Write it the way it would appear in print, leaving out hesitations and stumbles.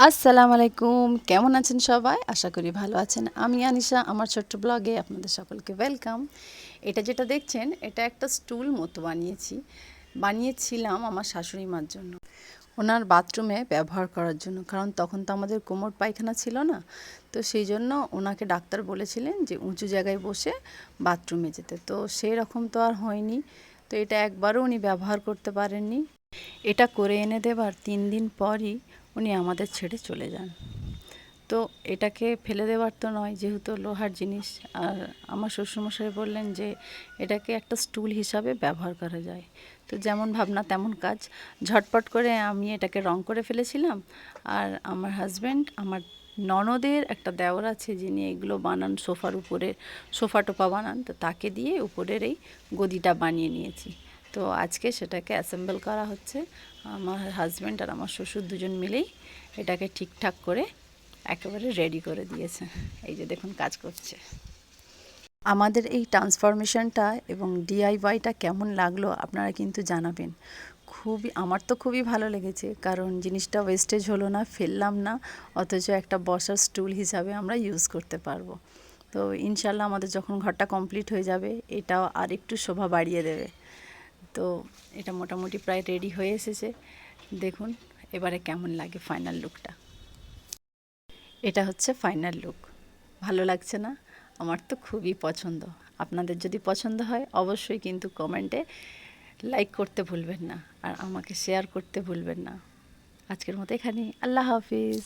আসসালামু আলাইকুম, কেমন আছেন সবাই? আশা করি ভালো আছেন। আমি আনিশা, আমার ছোট্ট ব্লগে আপনাদের সকলকে ওয়েলকাম। এটা যেটা দেখছেন, এটা একটা স্টুল মতো বানিয়েছিলাম আমার শাশুড়ি মার জন্য, ওনার বাথরুমে ব্যবহার করার জন্য। কারণ তখন তো আমাদের কোমর পায়খানা ছিল না, তো সেই জন্য ওনাকে ডাক্তার বলেছিলেন যে উঁচু জায়গায় বসে বাথরুমে যেতে। তো সেই রকম তো আর হয়নি, তো এটা একবারও উনি ব্যবহার করতে পারেননি। এটা করে এনে দেবার 3 দিন পরই উনি আমাদের ছেড়ে চলে যান। তো এটাকে ফেলে দেওয়ার তো নয়, যেহেতু লোহার জিনিস। আর আমার শ্বশুরমশাই বললেন যে এটাকে একটা স্টুল হিসাবে ব্যবহার করা যায়। তো যেমন ভাবনা তেমন কাজ, ঝটপট করে আমি এটাকে রং করে ফেলেছিলাম। আর আমার হাজব্যান্ড, আমার ননদের একটা দেওর আছে যিনি এগুলো বানান, সোফার উপরে সোফা টোফা বানান, তো তাকে দিয়ে উপরের এই গদিটা বানিয়ে নিয়েছি। তো আজকে সেটাকে অ্যাসেম্বল করা হচ্ছে। আমার হাজব্যান্ড আর আমার শ্বশুর দুজন মিলেই এটাকে ঠিকঠাক করে একেবারে রেডি করে দিয়েছে। এই যে দেখুন কাজ করছে। আমাদের এই ট্রান্সফরমেশনটা এবং ডিআইওয়াইটা কেমন লাগলো আপনারা কিন্তু জানাবেন। আমার তো খুবই ভালো লেগেছে, কারণ জিনিসটা ওয়েস্টেজ হলো না, ফেললাম না, অথচ একটা বসার স্টুল হিসাবে আমরা ইউজ করতে পারবো। তো ইনশাল্লাহ আমাদের যখন ঘরটা কমপ্লিট হয়ে যাবে, এটাও আর একটু শোভা বাড়িয়ে দেবে। তো এটা মোটামুটি প্রায় রেডি হয়ে এসেছে। দেখুন এবারে কেমন লাগে ফাইনাল লুকটা। এটা হচ্ছে ফাইনাল লুক। ভালো লাগছে না? আমার তো খুবই পছন্দ। আপনাদের যদি পছন্দ হয় অবশ্যই কিন্তু কমেন্টে লাইক করতে ভুলবেন না, আর আমাকে শেয়ার করতে ভুলবেন না। আজকের মতো এখানেই। আল্লাহ হাফিজ।